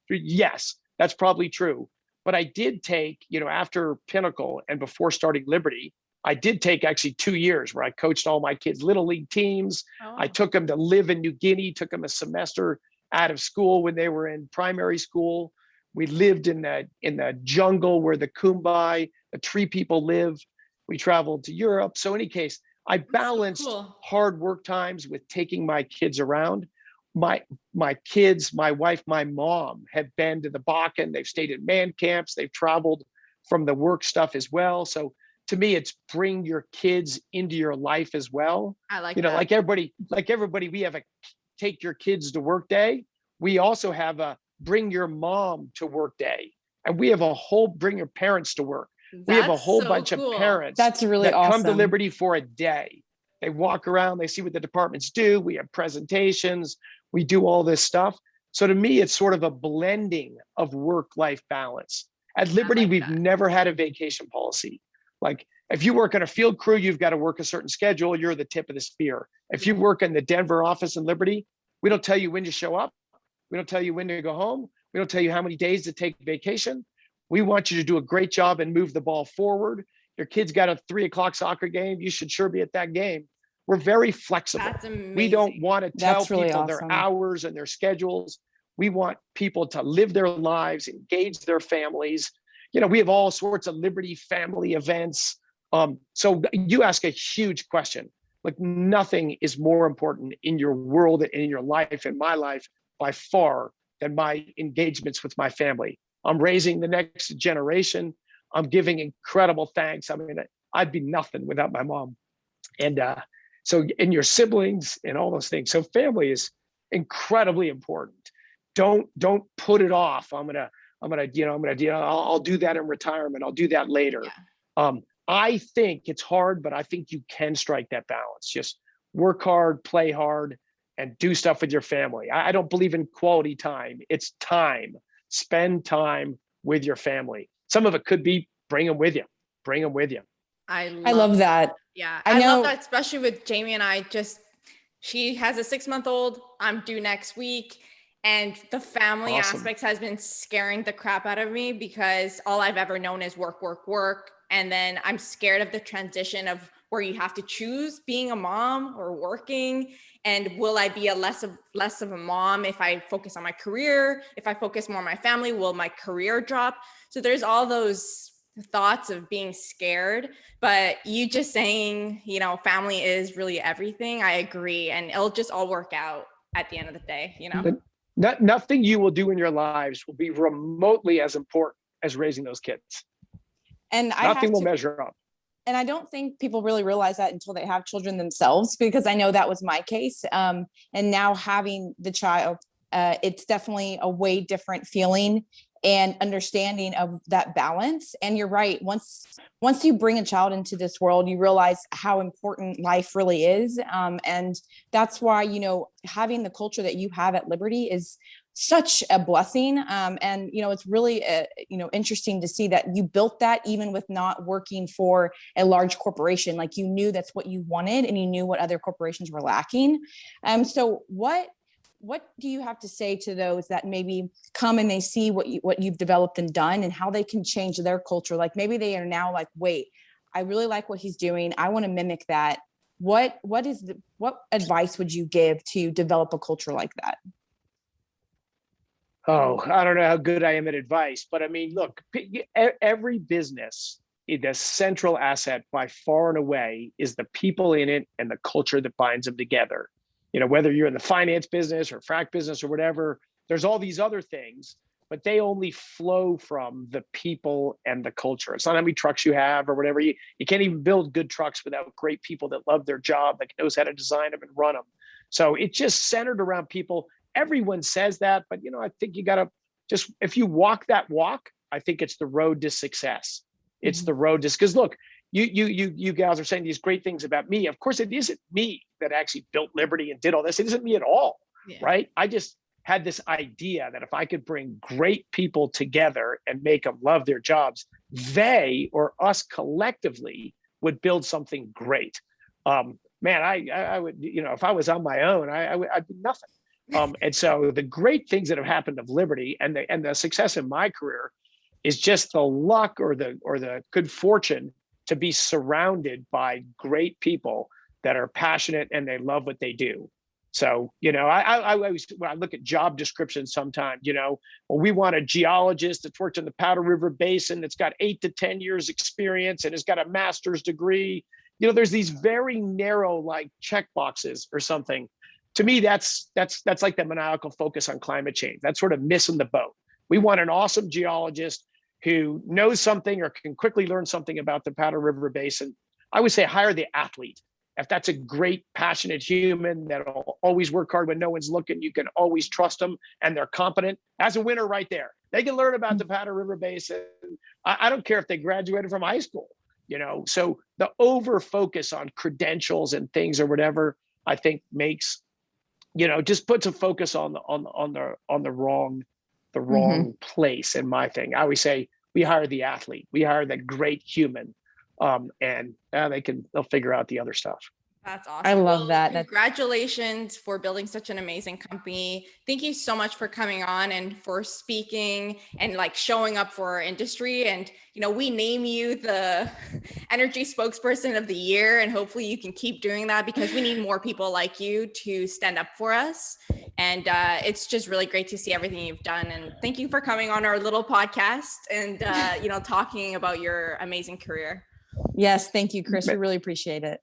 Yes, that's probably true. But I did take, after Pinnacle and before starting Liberty, I did take actually 2 years where I coached all my kids' little league teams. Oh. I took them to live in New Guinea, took them a semester out of school when they were in primary school. We lived in the jungle where the Kumbai, the tree people live. We traveled to Europe. So in any case, I balanced hard work times with taking my kids around. My kids, my wife, my mom have been to the Bakken. They've stayed at man camps. They've traveled from the work stuff as well. So to me, it's bring your kids into your life as well. I like that. Like everybody, we have a take your kids to work day. We also have a bring your mom to work day. And we have a whole bring your parents to work. We have a whole bunch of parents that's really that awesome. come to Liberty for a day. They walk around, they see what the departments do. We have presentations, we do all this stuff. So to me, it's sort of a blending of work-life balance. At Liberty, like we've that. never had a vacation policy. Like if you work on a field crew, you've got to work a certain schedule. You're the tip of the spear. If you work in the Denver office in Liberty, we don't tell you when to show up. We don't tell you when to go home. We don't tell you how many days to take vacation. We want you to do a great job and move the ball forward. Your kid's got a 3:00 soccer game. You should sure be at that game. We're very flexible. That's amazing. We don't want to tell That's really people their awesome. hours and their schedules. We want people to live their lives, engage their families. You know, we have all sorts of Liberty family events. So you ask a huge question. Like nothing is more important in your world and in your life, in my life, by far than my engagements with my family. I'm raising the next generation. I'm giving incredible thanks. I mean, I'd be nothing without my mom. And and your siblings and all those things. So family is incredibly important. Don't put it off. I'll do that in retirement. I'll do that later. Yeah. I think it's hard, but I think you can strike that balance. Just work hard, play hard, and do stuff with your family. I don't believe in quality time. It's time. Spend time with your family. Some of it could be bring them with you. Bring them with you. I love that. Yeah. I I know- love that, especially with Jamie and I. She has a 6-month-old. I'm due next week. And the family Awesome. aspects has been scaring the crap out of me because all I've ever known is work, work, work. And then I'm scared of the transition of where you have to choose being a mom or working. And will I be less of a mom if I focus on my career? If I focus more on my family, will my career drop? So there's all those thoughts of being scared, but you just saying, family is really everything. I agree. And it'll just all work out at the end of the day, Nothing you will do in your lives will be remotely as important as raising those kids. And Nothing will measure up. And I don't think people really realize that until they have children themselves, because I know that was my case. And now having the child, it's definitely a way different feeling and understanding of that balance. And you're right. Once you bring a child into this world, you realize how important life really is. And that's why, having the culture that you have at Liberty is such a blessing. And, it's really, interesting to see that you built that even with not working for a large corporation. Like you knew that's what you wanted and you knew what other corporations were lacking. So what do you have to say to those that maybe come and they see what you've developed and done and how they can change their culture? Like maybe they are now like, wait, I really like what he's doing. I want to mimic that. What advice would you give to develop a culture like that? Oh, I don't know how good I am at advice, but I mean, look, every business, the central asset by far and away is the people in it and the culture that binds them together. Whether you're in the finance business or frac business or whatever, there's all these other things, but they only flow from the people and the culture. It's not how many trucks you have or whatever. You can't even build good trucks without great people that love their job, that knows how to design them and run them. So it's just centered around people. Everyone says that, but I think you got to if you walk that walk, I think it's the road to success. It's the road to, because look, you guys are saying these great things about me. Of course, it isn't me that actually built Liberty and did all this. It isn't me at all, right? I just had this idea that if I could bring great people together and make them love their jobs, they or us collectively would build something great. Man, I would, if I was on my own, I'd be nothing. And so the great things that have happened of Liberty and the success in my career is just the luck or the good fortune to be surrounded by great people that are passionate and they love what they do. So, I always, when I look at job descriptions sometimes, we want a geologist that's worked in the Powder River Basin that's got 8 to 10 years experience and has got a master's degree. There's these very narrow like check boxes or something. To me, that's like the maniacal focus on climate change. That's sort of missing the boat. We want an awesome geologist who knows something or can quickly learn something about the Powder River Basin. I would say hire the athlete. If that's a great, passionate human that'll always work hard when no one's looking, you can always trust them and they're competent. That's a winner right there. They can learn about the Powder River Basin. I don't care if they graduated from high school, So the over focus on credentials and things or whatever, I think makes just puts a focus on the wrong place. In my thing, I always say we hire the athlete, we hire the great human, and they'll figure out the other stuff. That's awesome. I love that. Congratulations for building such an amazing company. Thank you so much for coming on and for speaking and like showing up for our industry. And, we name you the energy spokesperson of the year, and hopefully you can keep doing that because we need more people like you to stand up for us. And it's just really great to see everything you've done. And thank you for coming on our little podcast and, talking about your amazing career. Yes. Thank you, Chris. We really appreciate it.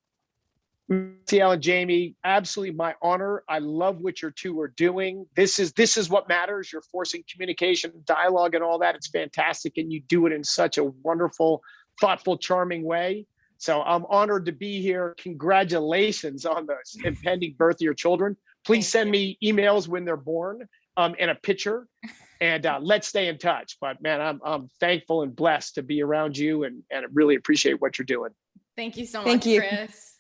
Massiel and Jamie, absolutely my honor. I love what your two are doing. This is what matters. You're forcing communication, dialogue, and all that. It's fantastic, and you do it in such a wonderful, thoughtful, charming way. So I'm honored to be here. Congratulations on the impending birth of your children. Please send me emails when they're born, and a picture, and let's stay in touch. But man, I'm thankful and blessed to be around you, and really appreciate what you're doing. Thank you so much, Chris.